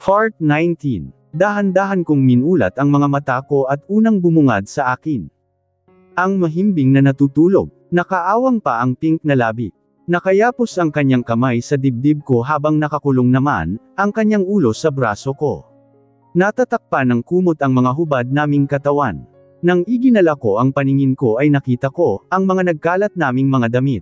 Part 19. Dahan-dahan kong minulat ang mga mata ko at unang bumungad sa akin. Ang mahimbing na natutulog, nakaawang pa ang pink na labi. Nakayapos ang kanyang kamay sa dibdib ko habang nakakulong naman, ang kanyang ulo sa braso ko. Natatakpan ng kumot ang mga hubad naming katawan. Nang iginala ko ang paningin ko ay nakita ko, ang mga nagkalat naming mga damit.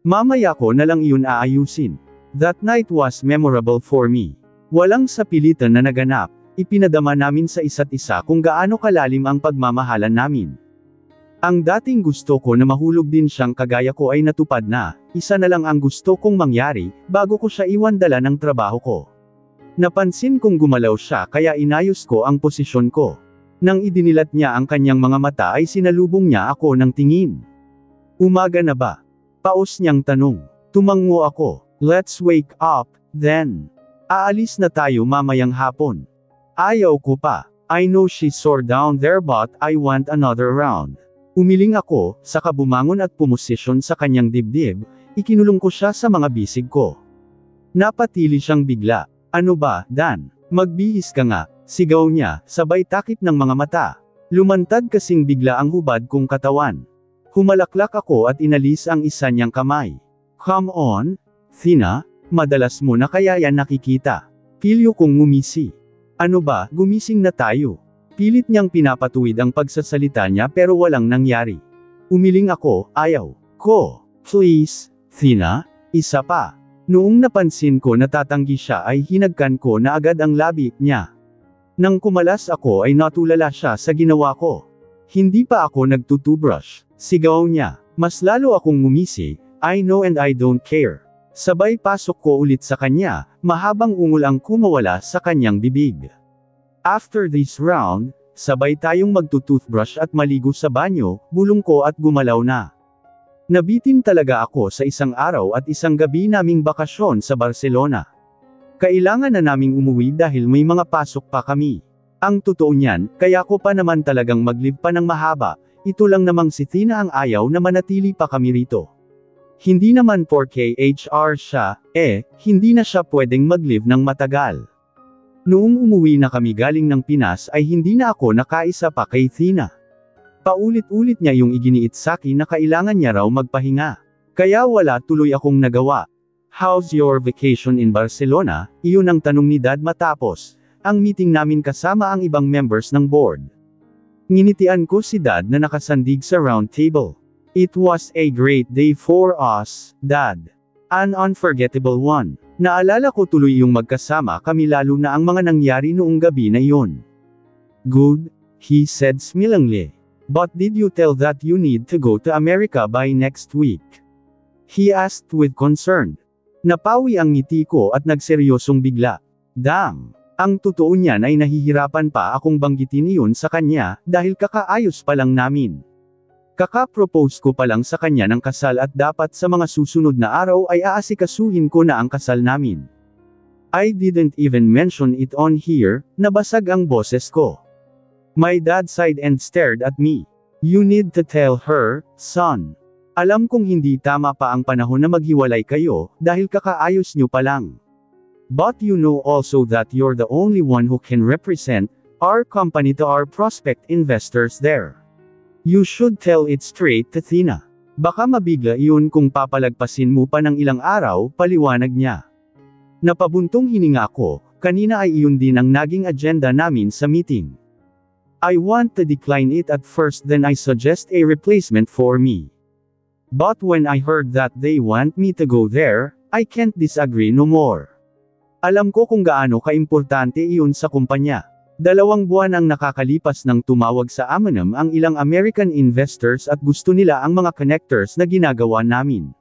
Mamaya ko na lang iyon aayusin. That night was memorable for me. Walang sapilitan na naganap. Ipinadama namin sa isa't isa kung gaano kalalim ang pagmamahalan namin. Ang dating gusto ko na mahulog din siyang kagaya ko ay natupad na, isa na lang ang gusto kong mangyari, bago ko siya iwandala ng trabaho ko. Napansin kong gumalaw siya kaya inayos ko ang posisyon ko. Nang idinilat niya ang kanyang mga mata ay sinalubong niya ako ng tingin. Umaga na ba? Paos niyang tanong. Tumango ako. Let's wake up, then. Aalis na tayo mamayang hapon. Ayaw ko pa. I know she's sore down there but I want another round. Umiling ako, saka bumangon at pumosisyon sa kanyang dibdib, ikinulong ko siya sa mga bisig ko. Napatili siyang bigla. Ano ba, Dan? Magbihis ka nga, sigaw niya, sabay takip ng mga mata. Lumantad kasing bigla ang hubad kong katawan. Humalaklak ako at inalis ang isa niyang kamay. Come on, Thina, madalas mo na kaya yan nakikita. Pilyo kong ngumisi. Ano ba, gumising na tayo. Pilit niyang pinapatuwid ang pagsasalita niya pero walang nangyari. Umiling ako, ayaw ko. Please, Thina, isa pa. Noong napansin ko na tatanggi siya ay hinagkan ko na agad ang labi niya. Nang kumalas ako ay natulala siya sa ginawa ko. Hindi pa ako nagtutubrush. Sigaw niya. Mas lalo akong ngumisi, I know and I don't care. Sabay pasok ko ulit sa kanya, mahabang ungol ang kumawala sa kanyang bibig. After this round, sabay tayong magtutoothbrush at maligo sa banyo, bulong ko at gumalaw na. Nabitin talaga ako sa isang araw at isang gabi naming bakasyon sa Barcelona. Kailangan na naming umuwi dahil may mga pasok pa kami. Ang totoo niyan, kaya ko pa naman talagang mag-leave pa ng mahaba, ito lang namang si Thina ang ayaw na manatili pa kami rito. Hindi naman porke HR siya, hindi na siya pwedeng mag-leave ng matagal. Noong umuwi na kami galing ng Pinas ay hindi na ako nakaisa pa kay Thina. Paulit-ulit niya yung iginiit sa'kin na kailangan niya raw magpahinga. Kaya wala tuloy akong nagawa. How's your vacation in Barcelona? Iyon ang tanong ni Dad matapos ang meeting namin kasama ang ibang members ng board. Nginitian ko si Dad na nakasandig sa round table. It was a great day for us, Dad. An unforgettable one. Naalala ko tuloy yung magkasama kami lalo na ang mga nangyari noong gabi na iyon. Good, he said smilingly. But did you tell that you need to go to America by next week? He asked with concern. Napawi ang ngiti ko at nagseryosong bigla. Damn. Ang totoo niyan ay nahihirapan pa akong banggitin iyon sa kanya, dahil kakaayos pa lang namin. Kaka-propose ko pa lang sa kanya ng kasal at dapat sa mga susunod na araw ay aasikasuhin ko na ang kasal namin. I didn't even mention it on here, nabasag ang boses ko. My dad sighed and stared at me. You need to tell her, son. Alam kong hindi tama pa ang panahon na maghiwalay kayo, dahil kakaayos nyo pa lang. But you know also that you're the only one who can represent our company to our prospect investors there. You should tell it straight to Thina. Baka mabigla iyon kung papalagpasin mo pa ng ilang araw, paliwanag niya. Napabuntong hininga ako, kanina ay iyon din ang naging agenda namin sa meeting. I want to decline it at first then I suggest a replacement for me. But when I heard that they want me to go there, I can't disagree no more. Alam ko kung gaano kaimportante iyon sa kumpanya. 2 buwan ang nakakalipas nang tumawag sa Amanam ang ilang American investors at gusto nila ang mga connectors na ginagawa namin.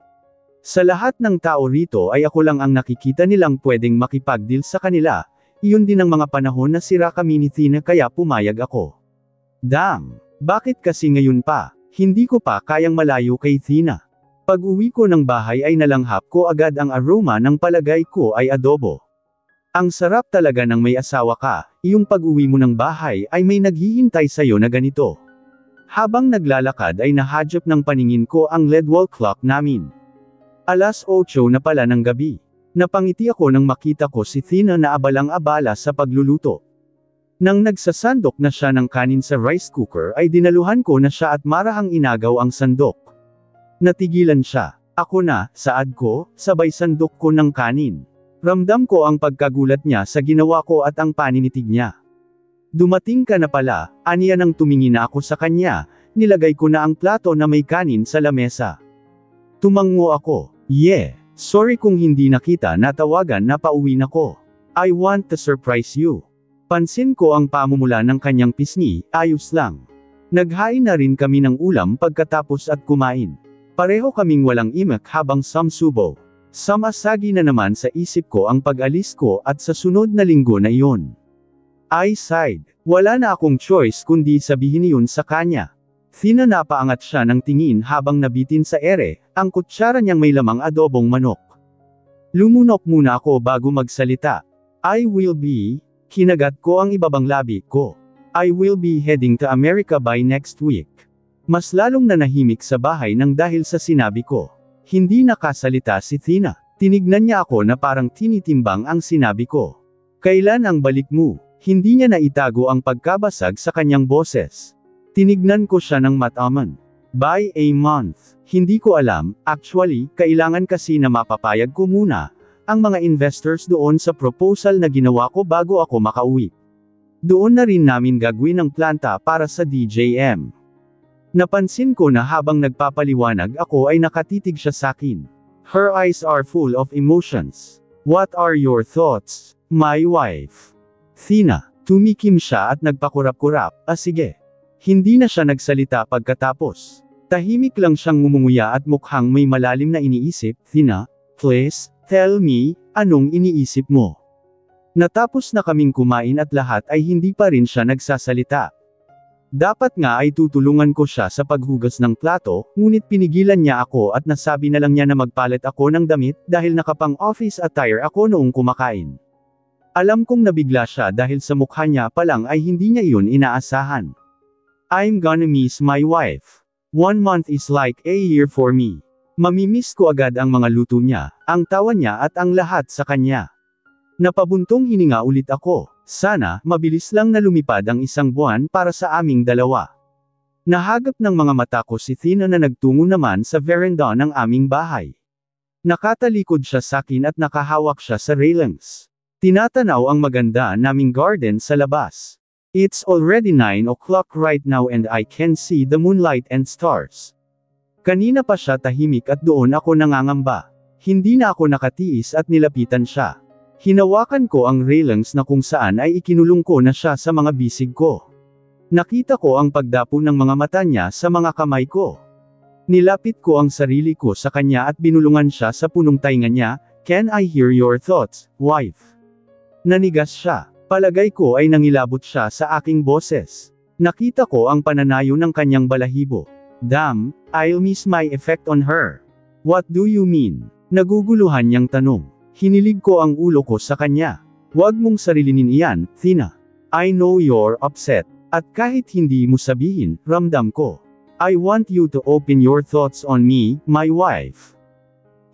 Sa lahat ng tao rito ay ako lang ang nakikita nilang pwedeng makipag-deal sa kanila, iyon din ang mga panahon na sira kami ni Thina kaya pumayag ako. Damn! Bakit kasi ngayon pa? Hindi ko pa kayang malayo kay Thina. Pag-uwi ko ng bahay ay nalanghap ko agad ang aroma ng palagay ko ay adobo. Ang sarap talaga ng may asawa ka, iyong pag-uwi mo ng bahay ay may naghihintay sa'yo na ganito. Habang naglalakad ay nahadyap ng paningin ko ang LED wall clock namin. 8:00 na pala ng gabi. Napangiti ako nang makita ko si Tina na abalang-abala sa pagluluto. Nang nagsasandok na siya ng kanin sa rice cooker ay dinaluhan ko na siya at marahang inagaw ang sandok. Natigilan siya. Ako na, saad ko, sabay sandok ko ng kanin. Ramdam ko ang pagkagulat niya sa ginawa ko at ang paninitig niya. Dumating ka na pala, aniya nang tumingin na ako sa kanya, nilagay ko na ang plato na may kanin sa lamesa. Tumango ako. Yeah. Sorry kung hindi nakita na tawagan na pauwi na ko. I want to surprise you. Pansin ko ang pamumula ng kanyang pisngi, ayos lang. Naghain na rin kami ng ulam pagkatapos at kumain. Pareho kaming walang imak habang samsubo. Samasagi na naman sa isip ko ang pag-alis ko at sa sunod na linggo na iyon. I sighed. Wala na akong choice kundi sabihin iyon sa kanya. Tina napaangat siya ng tingin habang nabitin sa ere, ang kutsara niyang may lamang adobong manok. Lumunok muna ako bago magsalita. I will be, kinagat ko ang ibabang labi ko. I will be heading to America by next week. Mas lalong nanahimik sa bahay nang dahil sa sinabi ko. Hindi nakasalita si Tina. Tinignan niya ako na parang tinitimbang ang sinabi ko. Kailan ang balik mo? Hindi niya naitago ang pagkabasag sa kanyang boses. Tinignan ko siya ng mataman. By a month. Hindi ko alam, actually, kailangan kasi na mapapayag ko muna ang mga investors doon sa proposal na ginawa ko bago ako makauwi. Doon na rin namin gagawin ang planta para sa DJM. Napansin ko na habang nagpapaliwanag ako ay nakatitig siya sa akin. Her eyes are full of emotions. What are your thoughts, my wife? Tina, tumikim siya at nagpakurap-kurap, sige. Hindi na siya nagsalita pagkatapos. Tahimik lang siyang ngumunguya at mukhang may malalim na iniisip. Tina, please, tell me, anong iniisip mo? Natapos na kaming kumain at lahat ay hindi pa rin siya nagsasalita. Dapat nga ay tutulungan ko siya sa paghugas ng plato, ngunit pinigilan niya ako at nasabi na lang niya na magpalit ako ng damit dahil nakapang office attire ako noong kumakain. Alam kong nabigla siya dahil sa mukha niya pa lang ay hindi niya iyon inaasahan. I'm gonna miss my wife. 1 month is like a year for me. Mamimiss ko agad ang mga luto niya, ang tawa niya at ang lahat sa kanya. Napabuntong hininga ulit ako. Sana, mabilis lang na lumipad ang 1 buwan para sa aming dalawa. Nahagap ng mga mata ko si Tina na nagtungo naman sa veranda ng aming bahay. Nakatalikod siya sa akin at nakahawak siya sa railings. Tinatanaw ang maganda naming garden sa labas. It's already 9 o'clock right now and I can see the moonlight and stars. Kanina pa siya tahimik at doon ako nangangamba. Hindi na ako nakatiis at nilapitan siya. Hinawakan ko ang railings na kung saan ay ikinulong ko na siya sa mga bisig ko. Nakita ko ang pagdapo ng mga mata niya sa mga kamay ko. Nilapit ko ang sarili ko sa kanya at binulungan siya sa punong tainga niya. Can I hear your thoughts, wife? Nanigas siya. Palagay ko ay nangilabot siya sa aking boses. Nakita ko ang pananayo ng kanyang balahibo. Damn, I'll miss my effect on her. What do you mean? Naguguluhan niyang tanong. Hinilig ko ang ulo ko sa kanya. Huwag mong sarilinin iyan, Tina. I know you're upset. At kahit hindi mo sabihin, ramdam ko. I want you to open your thoughts on me, my wife.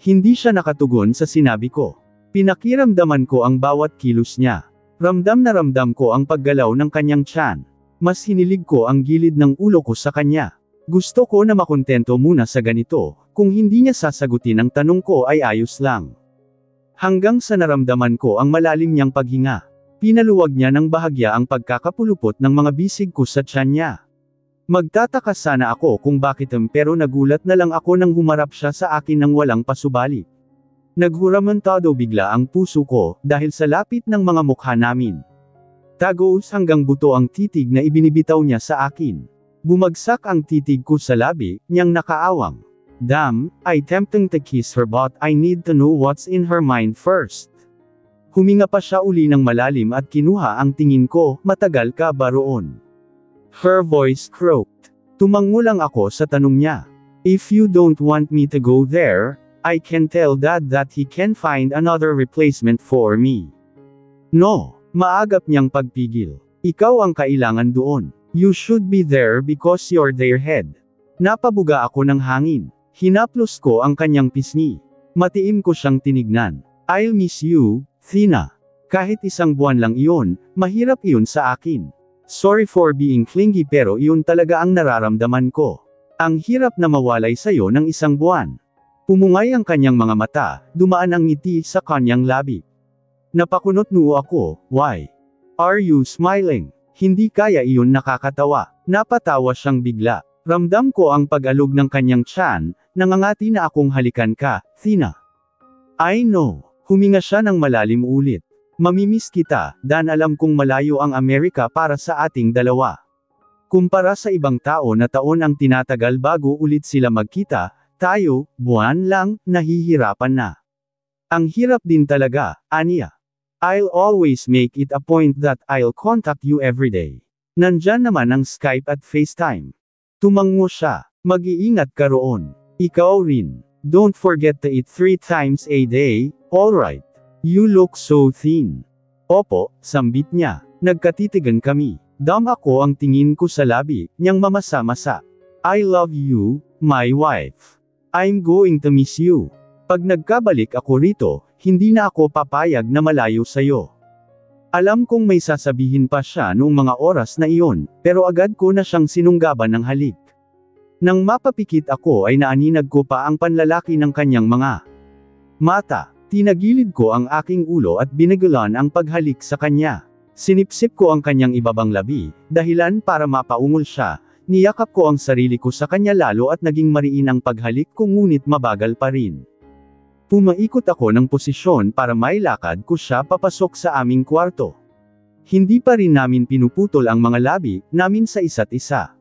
Hindi siya nakatugon sa sinabi ko. Pinakiramdaman ko ang bawat kilos niya. Ramdam na ramdam ko ang paggalaw ng kanyang tiyan. Mas hinilig ko ang gilid ng ulo ko sa kanya. Gusto ko na makontento muna sa ganito, kung hindi niya sasagutin ang tanong ko ay ayos lang. Hanggang sa naramdaman ko ang malalim niyang paghinga. Pinaluwag niya ng bahagya ang pagkakapulupot ng mga bisig ko sa tiyan niya. Magtataka sana ako kung bakit pero nagulat na lang ako nang humarap siya sa akin nang walang pasubali. Naghuramantado bigla ang puso ko, dahil sa lapit ng mga mukha namin. Tagos hanggang buto ang titig na ibinibitaw niya sa akin. Bumagsak ang titig ko sa labi, niyang nakaawang. Damn, I tempting to kiss her but I need to know what's in her mind first. Huminga pa siya uli ng malalim at kinuha ang tingin ko, matagal ka ba roon? Her voice croaked. Tumango lang ako sa tanong niya. If you don't want me to go there, I can tell Dad that he can find another replacement for me. No, maagap niyang pagpigil. Ikaw ang kailangan doon. You should be there because you're their head. Napabuga ako ng hangin. Hinaplos ko ang kanyang pisngi. Matiim ko siyang tinignan. I'll miss you, Thina. Kahit isang buwan lang iyon, mahirap iyon sa akin. Sorry for being clingy pero iyon talaga ang nararamdaman ko. Ang hirap na mawalay sa'yo ng isang buwan. Pumungay ang kanyang mga mata, dumaan ang ngiti sa kanyang labi. Napakunot noo ako, why? Are you smiling? Hindi kaya iyon nakakatawa. Napatawa siyang bigla. Ramdam ko ang pag-alog ng kanyang tiyan, nangangati na akong halikan ka, Thina. I know. Huminga siya ng malalim ulit. Mamimiss kita, dan alam kong malayo ang Amerika para sa ating dalawa. Kumpara sa ibang tao na taon ang tinatagal bago ulit sila magkita, tayo, buwan lang, nahihirapan na. Ang hirap din talaga, aniya. I'll always make it a point that I'll contact you every day. Nandyan naman ang Skype at FaceTime. Tumango siya, mag-iingat ka roon. Ikaw rin. Don't forget to eat 3 times a day, alright. You look so thin. Opo, sambit niya. Nagkatitigan kami. Dam ako ang tingin ko sa labi, niyang mamasa-masa. I love you, my wife. I'm going to miss you. Pag nagkabalik ako rito, hindi na ako papayag na malayo sayo. Alam kong may sasabihin pa siya noong mga oras na iyon, pero agad ko na siyang sinunggaban ng halik. Nang mapapikit ako ay naaninag ko pa ang panlalaki ng kanyang mga mata. Tinagilid ko ang aking ulo at binagalan ang paghalik sa kanya. Sinipsip ko ang kanyang ibabang labi, dahilan para mapaungol siya. Niyakap ko ang sarili ko sa kanya lalo at naging mariin ang paghalik ko ngunit mabagal pa rin. Pumaikot ako ng posisyon para mailakad ko siya papasok sa aming kwarto. Hindi pa rin namin pinuputol ang mga labi namin sa isa't isa.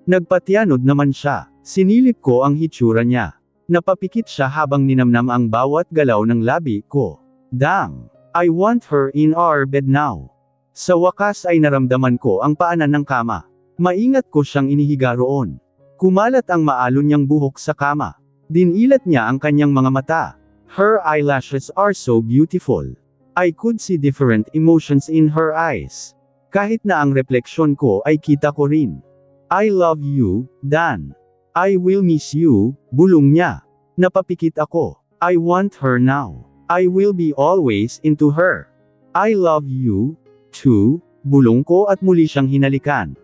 Nagpatianod naman siya. Sinilip ko ang hitsura niya. Napapikit siya habang ninamnam ang bawat galaw ng labi ko. Damn! I want her in our bed now. Sa wakas ay naramdaman ko ang paanan ng kama. Maingat ko siyang inihiga roon. Kumalat ang maalon niyang buhok sa kama. Dinilat niya ang kanyang mga mata. Her eyelashes are so beautiful. I could see different emotions in her eyes. Kahit na ang refleksyon ko ay kita ko rin. I love you, Dan. I will miss you, bulong niya. Napapikit ako. I want her now. I will be always into her. I love you, too, bulong ko at muli siyang hinalikan.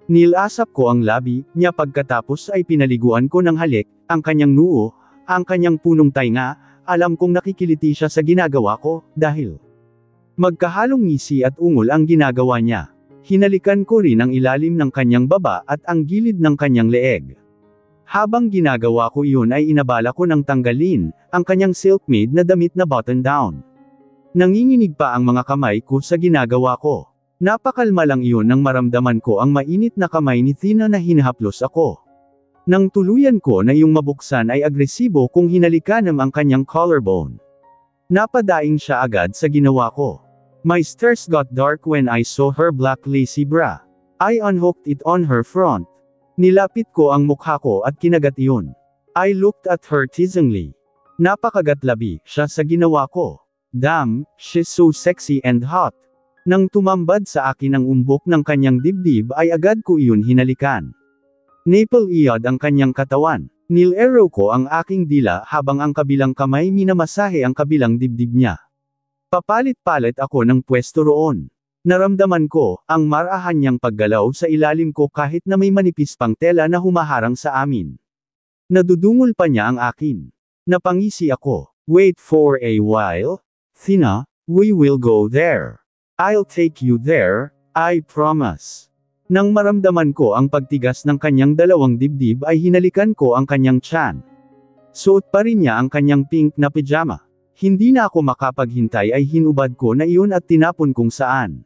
Nilasap ko ang labi niya pagkatapos ay pinaliguan ko ng halik, ang kanyang noo, ang kanyang punong tainga, alam kong nakikiliti siya sa ginagawa ko, dahil magkahalong ngisi at ungol ang ginagawa niya. Hinalikan ko rin ang ilalim ng kanyang baba at ang gilid ng kanyang leeg. Habang ginagawa ko iyon ay inabala ko ng tanggalin, ang kanyang silk-made na damit na button-down. Nanginginig pa ang mga kamay ko sa ginagawa ko. Napakalma lang iyon nang maramdaman ko ang mainit na kamay ni Thina na hinahaplos ako. Nang tuluyan ko na iyong mabuksan ay agresibo kung hinalikan ang kanyang collarbone. Napadaing siya agad sa ginawa ko. My stares got dark when I saw her black lacy bra. I unhooked it on her front. Nilapit ko ang mukha ko at kinagat iyon. I looked at her teasingly. Napakagatlabi siya sa ginawa ko. Damn, she's so sexy and hot. Nang tumambad sa akin ang umbok ng kanyang dibdib ay agad ko iyon hinalikan. Naple-iyad ang kanyang katawan. Nilero ko ang aking dila habang ang kabilang kamay minamasahe ang kabilang dibdib niya. Papalit-palit ako ng pwesto roon. Naramdaman ko ang marahan niyang paggalaw sa ilalim ko kahit na may manipis pang tela na humaharang sa amin. Nadudungol pa niya ang akin. Napangisi ako. Wait for a while, Thina, we will go there. I'll take you there, I promise. Nang maramdaman ko ang pagtigas ng kanyang dalawang dibdib ay hinalikan ko ang kanyang tiyan. Suot pa rin niya ang kanyang pink na pijama. Hindi na ako makapaghintay ay hinubad ko na iyon at tinapon kung saan.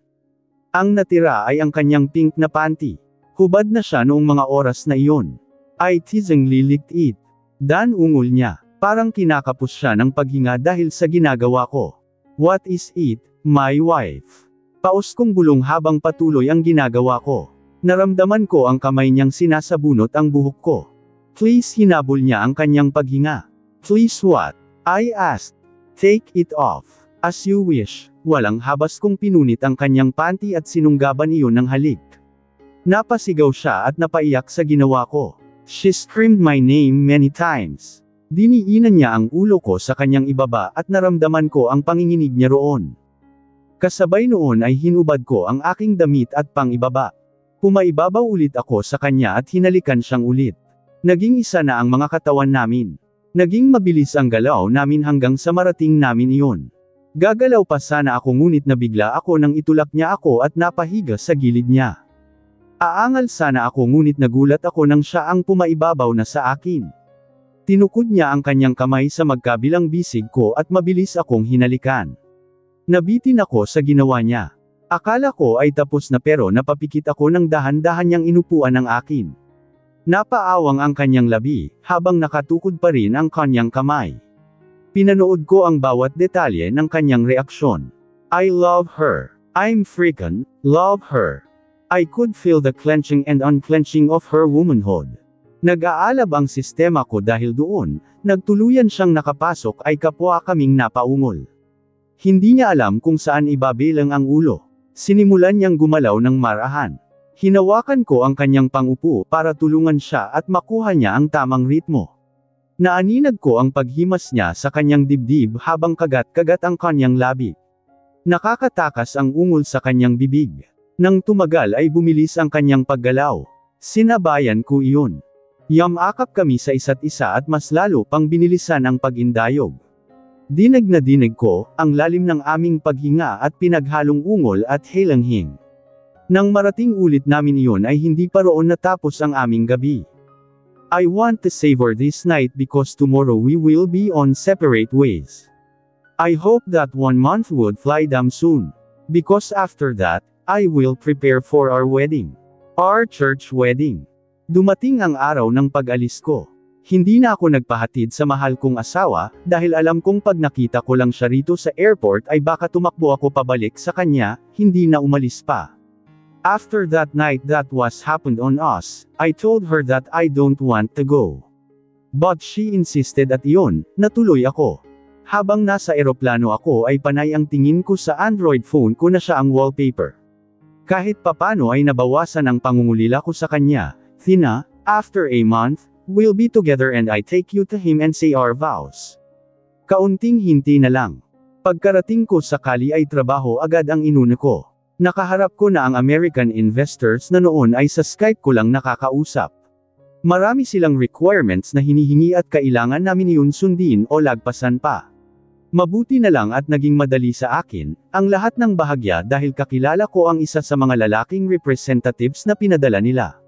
Ang natira ay ang kanyang pink na panty. Hubad na siya noong mga oras na iyon. I teasingly licked it. Dan ungol niya. Parang kinakapos siya ng paghinga dahil sa ginagawa ko. What is it, my wife? Paus kong bulong habang patuloy ang ginagawa ko. Naramdaman ko ang kamay niyang sinasabunot ang buhok ko. Please hinabol niya ang kanyang paghinga. Please what? I asked. Take it off. As you wish. Walang habas kong pinunit ang kanyang panty at sinunggaban iyon ng halik. Napasigaw siya at napaiyak sa ginawa ko. She screamed my name many times. Diniinan niya ang ulo ko sa kanyang ibaba at naramdaman ko ang panginginig niya roon. Kasabay noon ay hinubad ko ang aking damit at pang-ibaba. Pumaibabaw ulit ako sa kanya at hinalikan siyang ulit. Naging isa na ang mga katawan namin. Naging mabilis ang galaw namin hanggang sa marating namin iyon. Gagalaw pa sana ako ngunit nabigla ako nang itulak niya ako at napahiga sa gilid niya. Aangal sana ako ngunit nagulat ako nang siya ang pumaibabaw na sa akin. Tinukod niya ang kanyang kamay sa magkabilang bisig ko at mabilis akong hinalikan. Nabitin ako sa ginawa niya. Akala ko ay tapos na pero napapikit ako ng dahan-dahan niyang inupuan ng akin. Napaawang ang kanyang labi, habang nakatukod pa rin ang kanyang kamay. Pinanood ko ang bawat detalye ng kanyang reaksyon. I love her. I'm freaking love her. I could feel the clenching and unclenching of her womanhood. Nag-aalab ang sistema ko dahil doon, nagtuluyan siyang nakapasok ay kapwa kaming napaungol. Hindi niya alam kung saan ibabilang ang ulo. Sinimulan niyang gumalaw ng marahan. Hinawakan ko ang kanyang pangupo para tulungan siya at makuha niya ang tamang ritmo. Naaninag ko ang paghimas niya sa kanyang dibdib habang kagat-kagat ang kanyang labi. Nakakatakas ang ungol sa kanyang bibig. Nang tumagal ay bumilis ang kanyang paggalaw. Sinabayan ko iyon. Yamakap kami sa isa't isa at mas lalo pang binilisan ang pag-indayog. Dinig na dinig ko, ang lalim ng aming paghinga at pinaghalong ungol at helanghing. Nang marating ulit namin iyon ay hindi pa roon natapos ang aming gabi. I want to savor this night because tomorrow we will be on separate ways. I hope that 1 month would fly damn soon. Because after that, I will prepare for our wedding. Our church wedding. Dumating ang araw ng pag-alis ko. Hindi na ako nagpahatid sa mahal kong asawa, dahil alam kong pag nakita ko lang siya rito sa airport ay baka tumakbo ako pabalik sa kanya, hindi na umalis pa. After that night that was happened on us, I told her that I don't want to go. But she insisted at iyon, natuloy ako. Habang nasa eroplano ako ay panay ang tingin ko sa Android phone ko na siya ang wallpaper. Kahit papano ay nabawasan ang pangungulila ko sa kanya. Thina, after a month, we'll be together and I take you to him and say our vows. Kaunting hinti na lang. Pagkarating ko sa Cali ay trabaho agad ang inuna ko. Nakaharap ko na ang American investors na noon ay sa Skype ko lang nakakausap. Marami silang requirements na hinihingi at kailangan namin iyon sundin o lagpasan pa. Mabuti na lang at naging madali sa akin, ang lahat ng bahagya dahil kakilala ko ang isa sa mga lalaking representatives na pinadala nila.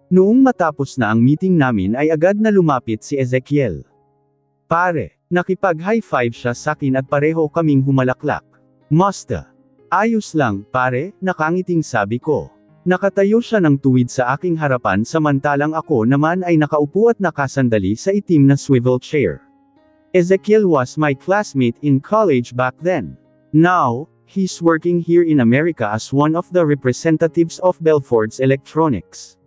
Noong matapos na ang meeting namin ay agad na lumapit si Ezekiel. Pare, nakipag-high five siya sakin at pareho kaming humalaklak. Musta? Ayos lang, pare, nakangiting sabi ko. Nakatayo siya ng tuwid sa aking harapan samantalang ako naman ay nakaupo at nakasandali sa itim na swivel chair. Ezekiel was my classmate in college back then. Now, he's working here in America as one of the representatives of Belford's Electronics.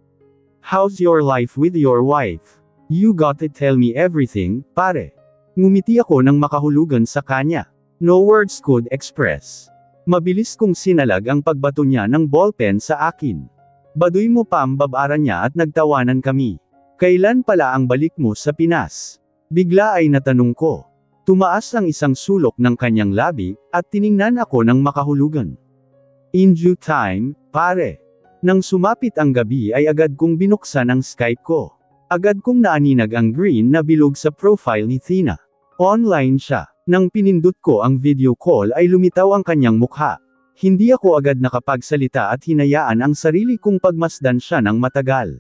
How's your life with your wife? You gotta tell me everything, pare. Ngumiti ako nang makahulugan sa kanya. No words could express. Mabilis kong sinalag ang pagbato niya ng ballpen sa akin. Baduy mo pa ang babaran niya at nagtawanan kami. Kailan pala ang balik mo sa Pinas? Bigla ay natanong ko. Tumaas ang isang sulok ng kanyang labi, at tiningnan ako ng makahulugan. In due time, pare. Nang sumapit ang gabi ay agad kong binuksan ang Skype ko. Agad kong naaninag ang green na bilog sa profile ni Thina. Online siya. Nang pinindot ko ang video call ay lumitaw ang kanyang mukha. Hindi ako agad nakapagsalita at hinayaan ang sarili kong pagmasdan siya ng matagal.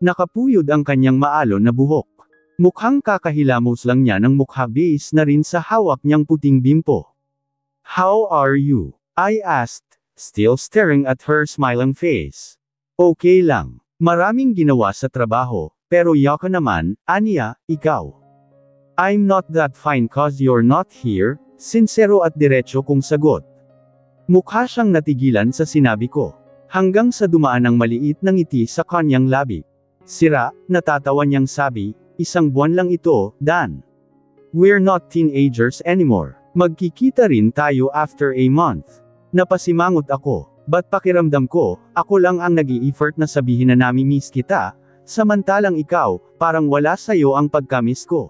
Nakapuyod ang kanyang maalon na buhok. Mukhang kakahilamos lang niya ng mukha base na rin sa hawak niyang puting bimpo. How are you? I asked. Still staring at her smiling face. Okay lang. Maraming ginawa sa trabaho, pero yaka naman, aniya, ikaw. I'm not that fine cause you're not here, sincero at diretso kong sagot. Mukha siyang natigilan sa sinabi ko. Hanggang sa dumaan ang maliit na ngiti sa kanyang labi. Sira, natatawa niyang sabi, 1 buwan lang ito, Dan. We're not teenagers anymore. Magkikita rin tayo after a month. Napasimangot ako. Ba't pakiramdam ko, ako lang ang nag-i-effort na sabihin na nami-miss kita, samantalang ikaw, parang wala sa'yo ang pagkamiss ko.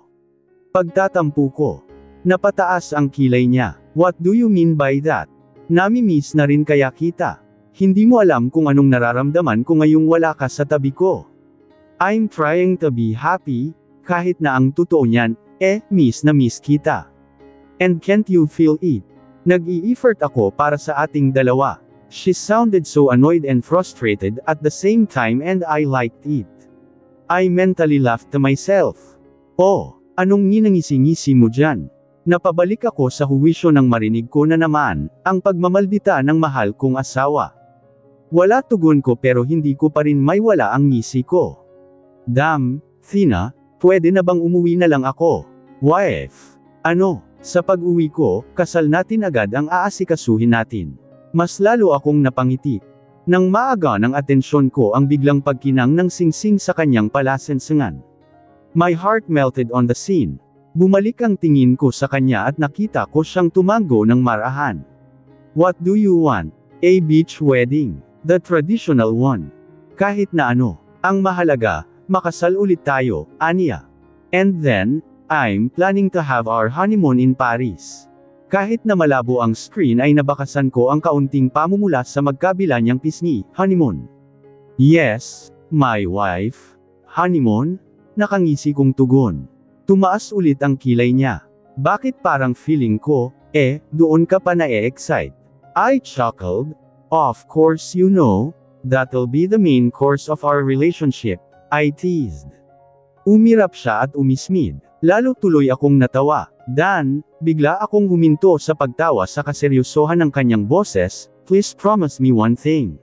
Pagtatampo ko. Napataas ang kilay niya. What do you mean by that? Nami-miss na rin kaya kita. Hindi mo alam kung anong nararamdaman ko ngayong wala ka sa tabi ko. I'm trying to be happy, kahit na ang totoo niyan, miss na miss kita. And can't you feel it? Nag-i-effort ako para sa ating dalawa. She sounded so annoyed and frustrated at the same time and I liked it. I mentally laughed to myself. Oh, anong nginangisi-ngisi mo dyan? Napabalik ako sa huwisyo nang marinig ko na naman, ang pagmamaldita ng mahal kong asawa. Wala tugon ko pero hindi ko pa rin maiwala ang ngisi ko. Damn, Thina, pwede na bang umuwi na lang ako? Wife. Ano, sa pag-uwi ko, kasal natin agad ang aasikasuhin natin. Mas lalo akong napangiti. Nang maaga ng atensyon ko ang biglang pagkinang ng singsing sa kanyang palasensengan. My heart melted on the scene. Bumalik ang tingin ko sa kanya at nakita ko siyang tumango ng marahan. What do you want? A beach wedding. The traditional one. Kahit na ano. Ang mahalaga, makasal ulit tayo, aniya. And then, I'm planning to have our honeymoon in Paris. Kahit na malabo ang screen ay nabakasan ko ang kaunting pamumula sa magkabila niyang pisngi, honeymoon. Yes, my wife. Honeymoon? Nakangisi kong tugon. Tumaas ulit ang kilay niya. Bakit parang feeling ko, doon ka pa na-excite? I chuckled. Of course you know, that'll be the main course of our relationship, I teased. Umirap siya at umismid. Lalo tuloy akong natawa. Dan, bigla akong huminto sa pagtawa sa kaseryosohan ng kanyang boses, please promise me one thing.